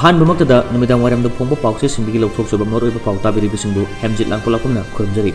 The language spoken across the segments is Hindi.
अहानबमक्तदा नुमिदां वायरमदा फोंबा पाउसे सिंबिगी लौथोकजबा मरोइबा पाउ ताबिरिबिसिंबु हेमजित लांपोलापुमना खुरमजरी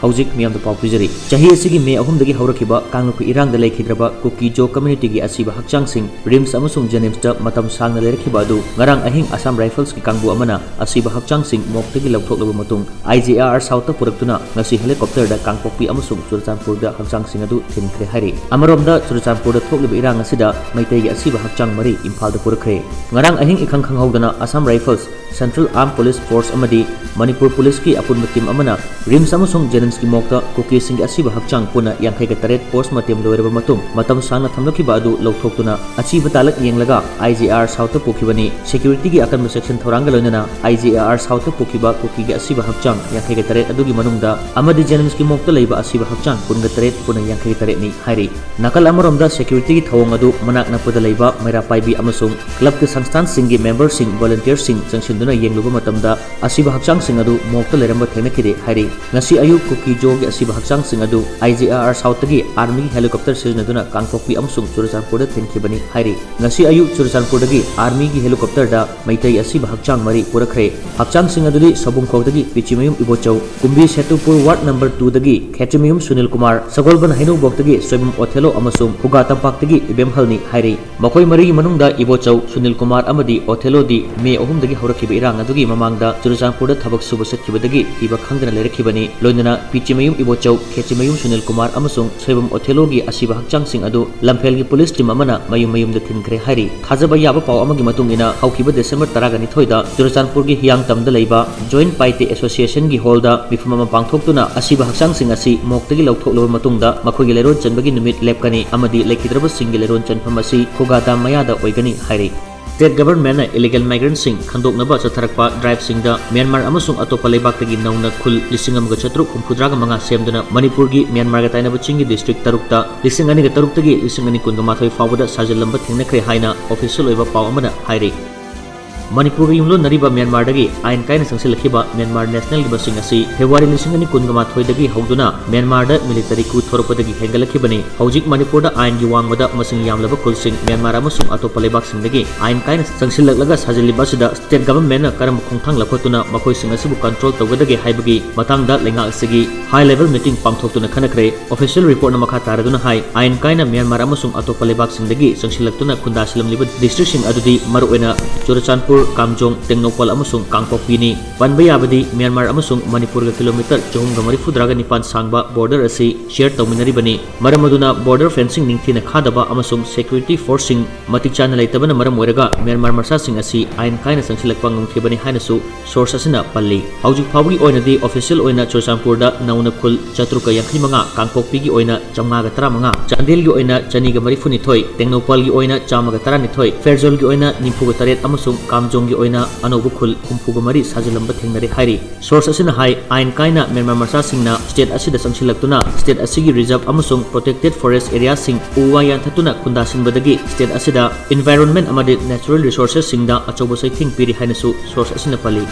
हौजिक मियाम पाउ पिजरी चाही असिगी मे अहुमदगी हौरखिबा कांगलुक इरांग लेखिद्रबा कुकी जो कम्युनिटी की असिबा हक्चांगसिंग रिम्स अमसुंग जेनिम्सदा मतम सांगना लेरखिबा अदु ngarang ahing असम राइफल्स की कांगबु अमना असिबा हक्चांगसिंग मोक्तगी लौथोकलबा मतुंग IGR साउथ पुरक्तुना ngasi हेलीकॉप्टरदा कांगपोक्पी अमसुंग चुरचानपुरदा हक्चांगसिंग अदु थिनख्रे हारि अमरोमदा चुरचानपुरदा थोकलिबा इरांग असिदा मैतैगी असिबा हक्चांग मरी इम्फालदा पुरखरे ngarang ahing इखंग खंगहौदना Assam rifles central arm police force अमदी मणिपुर पुलिस की अपुनबा टीम अमना रिम्स अमसुंग जेनिम्स की मोक्ता कुकी सिंग असिबा हक्चांग पुना यांखैगा तरेट पोस्ट मतेम लोइरबा मतुंग मतम सांगना थमलखिबा अदु लौथोक्तुना अचिबा तालक येंगलगा IGR साउथ पुखिबनी सिक्योरिटी की अकन सेक्शन थौरांगा लोइनना IGR साउथ पुखिबा कुकी की असिबा हक्चांग यांखैगा तरेट अदुगी मनुंगदा अमदी जेनिम्स की मोक्ता लेबा असिबा हक्चांग पुनगा तरेट पुना यांखैगा तरेट नि हाइरि नकल अमरोमदा सिक्योरिटी की थौंग अदु मनाक नपदा लेबा मैरा पाइबी अमसुंग क्लब के संस्थान सिंग की मेंबर सिंग वॉलंटियर सिंग जंगसिंदुना येंगलुबा मतमदा असिबा हक्चांग सिंग अदु मोक्ता लेरंबा थेनखिदे हाइरि ngasi ayu कुकी जो की असिबा हक्चांग सिंग अदु IGR साउथ की आर्मी हेलीकॉप्टर सिजनदुना कांगपोक्पी अमसुंग चुरचानपुरदा थिनखिबनी हाइरि ngasi ayu चुरचानपुरदगी आर्मी की हेलीकॉप्टर दा मैतै असिबा हक्चांग मरी पुरखरे हक्चांग सिंग अदुदि सबुंखौदगी पिचिमयुम इबोचौ कुंबी सेतुपुर वार्ड नंबर 2 दगी खेचमियुम सुनील कुमार सगोलबन हैनु बोक्तगी सोयबम ओथेलो अमसुंग हुगा तंपाक्तगी इबेमहलनी हाइरि मखोय मरी मनुंगदा इबोचौ सुनील कुमार अमदी ओथेलो दी मे अहुमदगी हौरखिबा इरांग अदुगी ममांगदा चुरचानपुरदा थबक सुबा सत्खिबदगी इबा खंगदना लेरखिबनी लोइनना पिचिमयुम इबोचौ खेचमियुम सुनील कुमार अमसुंग सोयबम ओथेलो की असिबा हक्चांग सिंग अदु लम्फेल की पुलिस टीम अमना मयुम मयुमदा थिनखरे हाइरि थाजबा याबा पाउ अमगी मतुंगिना हौखिबा डिसेंबर 12 दा चुरचानपुर की हियांग तमदा लेबा जॉइंट पाइटे एसोसिएशन की हॉलदा मिफम अमा पांगथोक्तुना असिबा हक्चांग सिंग असि मोक्तगी लौथोकलबा मतुंगदा मखोयगी लेरोन चनबगी नुमित लेपकनी अमदी लेखिद्रबा सिंगी लेरोन चनफम असि खुगादा मयादा ओइगनी हाइरि स्टेट गवर्नमेंट इलीगल माइग्रेंट सिंह खंदोकनबा चथरकपा ड्राइव सिंह म्यांमार अमसुंग अतोपा लेबाक्तगी नौना खुल 1775 सेमदुना मणिपुर की म्यांमार ताइनबा चिंगी डिस्ट्रिक्ट तरुकता 2003 तगी 2012 फाउबदा साजलंबा थेंगनखरे हाइना ऑफिशियल ओइबा पाउ अमना हाइरि मणिपुर युमलो नरीबा म्यांमार दगी आइन कायना संगसिलखिबा म्यांमार नेशनल की बसिंग असि फेब्रुवारी 2019 दगी हौदुना म्यांमार दा मिलिटरी कू थोरपदगी हेंगलखिबनी हौजिक मणिपुर दा आइन की वांगबदा मसिंग यामलबा खुलसिंग म्यांमार अमसुंग अतोपा लेबाक्सिंग दगी आइन कायना संगसिलखलगा साजलिबासिदा स्टेट गवर्नमेंट ना करम खोंथांग लखोतुना मखोयसिंग असिबु कंट्रोल तौगदगी हाइबगी मतंगदा लेंगा असिगी हाई लेवल मीटिंग पांगथोक्तुना खनखरे ऑफिशियल रिपोर्ट ना मखा तारदुना हाई आइन कायना म्यांमार अमसुंग अतोपा लेबाक्सिंग दगी संगसिलखतुना खुंदासिलमलिबा डिस्ट्रिक्ट सिंग अदुदी मरुओइना चुरचानपुर कामजोंग टेक्नोपॉल अमसुंग कांगपोक्पीनी पनबा याबदी म्यांमार अमसुंग मणिपुर का किलोमीटर 439 सांगबा बॉर्डर असि शेयर तौमिनरिबनी मरम अदुना बॉर्डर फेंसिंग निंगथिना खादबा अमसुंग सिक्योरिटी फोर्सिंग मतिचाना लेतबना मरम ओइरगा म्यांमार मरसासिंग असि आइन कायना संगसिलकपा ngongthibani hainasu source asina palli haujuk phawgi oinadi official oina churchampurda nauna khul 485 Kangpokpi की ओइना 535 चांदेल की ओइना 234 टेक्नोपॉल की ओइना 112 फेरजोल की ओइना 93 अमसुंग कामजोंग की ओइना अनोबु खुल 34 साजिलंबा थेंगनरे हाइरि सोर्स असिना हाइ आइन कायना म्यांमार मरसा सिंगना स्टेट असिदा संगसिलक्तुना स्टेट असिगी रिजर्व अमसुंग प्रोटेक्टेड फॉरेस्ट एरिया सिंग उवा यानथतुना खुंदासिनबदगी स्टेट असिदा एनवायरनमेंट अमदि नेचुरल रिसोर्सेस सिंगदा अचौबा सैथिंग पिरि हाइनसु सोर्स असिना पल्ली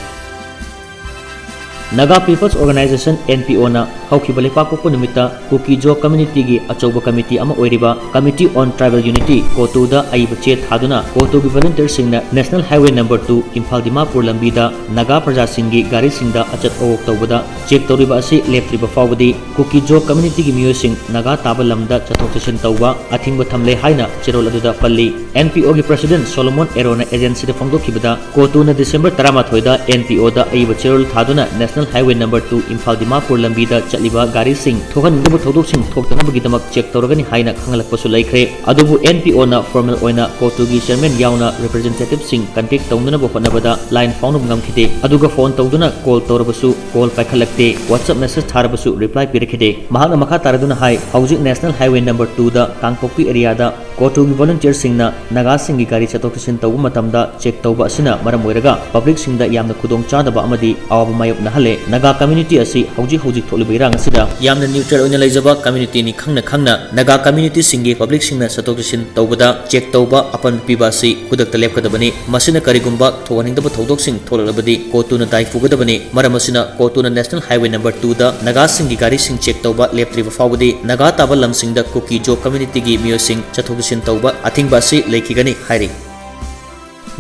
नागा पीपल्स ऑर्गेनाइजेशन NPO ना हौखिबा लेपाकोपो निमित्ता कुकी जो कम्युनिटी की अचौबा कमिटी अमा ओइरिबा कमिटी ऑन ट्राइबल यूनिटी कोतुदा आइब चे थादुना कोतु की वॉलंटियर सिंगना national highway number 2 Imphal Dimapur लंबीदा नागा प्रजा सिंगी गाड़ी सिंगदा अचत ओवक तौबदा चेक तौरिबा असि लेप्त्रिबा फावबदी कुकी जो कम्युनिटी की मियोसिंग नागा ताबा लमदा चथोक चसिन तौबा अथिंग थमले हाइना चिरोल अदुदा पल्ली NPO की प्रेसिडेंट सोलोमन एरोना एजेंसी दे फोंदोखिबदा कोतुना दिसंबर 13 दा NPO दा आइब चिरोल थादुना national highway number 2 Imphal Dimapur लंबीदा चलिबा गाड़ी सिंग थोगनगबु थोदोकसिंग थोक्तनबगीदमक चेक तौरगनी हाइना खंगलकपसु लैख्रे अदुबु NPO ना फॉर्मल ओइना कोतुगी चेयरमैन याउना रिप्रेजेंटेटिव सिंग कंटेक्ट तौननबु होनबदा लाइन फाउंड ngमखिदे अदुगा फोन तौदुना कॉल तौरबसु कॉल पाइखलक्ते WhatsApp मैसेज थारबसु रिप्लाई पिरखिदे महाना मखा तारदुना हाइ हौजिक नेशनल हाईवे नंबर 2 दा कांगपोक्पी एरिया दा कोटुगी वॉलंटियर सिंगना नागा सिंगी गाड़ी चतोक चसिन तौबु मतमदा चेक तौबा असिना मरम ओइरगा पब्लिक सिंगदा यामना खुदोंग चादबा अमदी आवाब मायोक नहले नागा कम्युनिटी असि हौजिक थोलिबा इरांग असिदा यामना न्यूट्रल ओइना लेजबा कम्युनिटी नि खंगना नागा कम्युनिटी सिंगी पब्लिक सिंगना चतोक चसिन तौबदा चेक तौबा अपन पिबा असि खुदक्ता लेपकदबनी मसिना करिगुंबा थोहनिंगदबा थौदोकसिंग थोललबदी कोतुना दाइफुगदबनी मरम असिना कोतुना नेशनल हाईवे नंबर 2 दा नागा सिंगी गाड़ी सिंग चेक तौबा लेप्त्रिबा फावबदी नागा ताबा लमसिंगदा कुकी जो कम्युनिटी की मियोसिंग चतोक चसिन तौबा अथिंगबा असि लेखिगनी हाइरि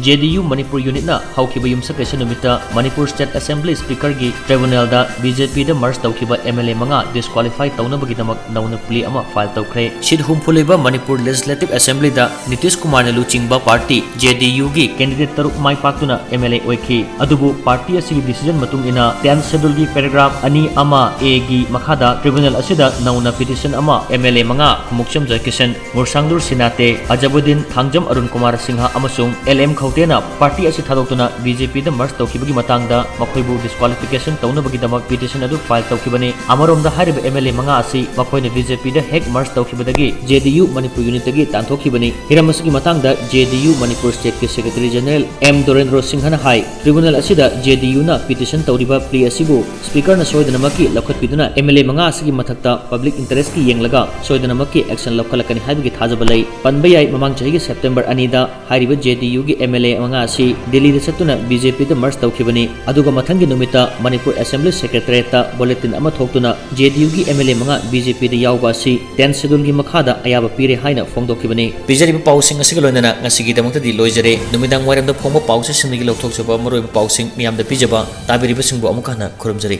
JDU Manipur Unit na haukiba yumsakesa numita Manipur State Assembly Speaker gi Tribunal da BJP da March taukiba MLA manga disqualify taunabagidamak nauna plea ama file taukhre sid humpuliba Manipur Legislative Assembly da Nitish Kumar na luchingba party JDU gi candidate taruk mai paktuna MLA oikhi adubu party asigi decision matung ina 10 schedule gi paragraph ani ama A gi makhada tribunal asida nauna petition ama MLA manga Mukcham Jaikishan Mursangdur Sinate Ajabuddin Thangjam Arun Kumar Singha amasung LM Khautena party asi thadokuna BJP da March taukhibagi matangda makhoibu disqualification taunabagidamak petition adu file taukhibani amarom da hariba MLA manga asi makhoina BJP da hek March taukhibadagi JDU Manipur Unit dagi tanthokibani hiramasigi matangda JDU Manipur State ke Secretary General M Dorendra Singha na hai tribunal asida JDU na petition tauriba plea asibu speaker na soidanamaki lakhatpiduna MLA manga asigi mathakta public interest ki yenglaga soidanamaki action lakhalakani haibigi thajabalai panbayai mamang chahi September 2 da hariba JDU gi MLA manga asi Delhi da chatuna BJP da March taukhibani aduga mathangi numita Manipur Assembly Secretariat ta bulletin ama thoktuna JDU gi MLA manga BJP da yawba asi 10 schedule gi makhada ayaba pire haina phongdokhibani bijariba pausing asigi loinana ngasigi damakta di loijare numidang wairam da phongba pause sinigi lokthokchaba maroi pausing miyam da pijaba tabiriba singbu amukana khurumjari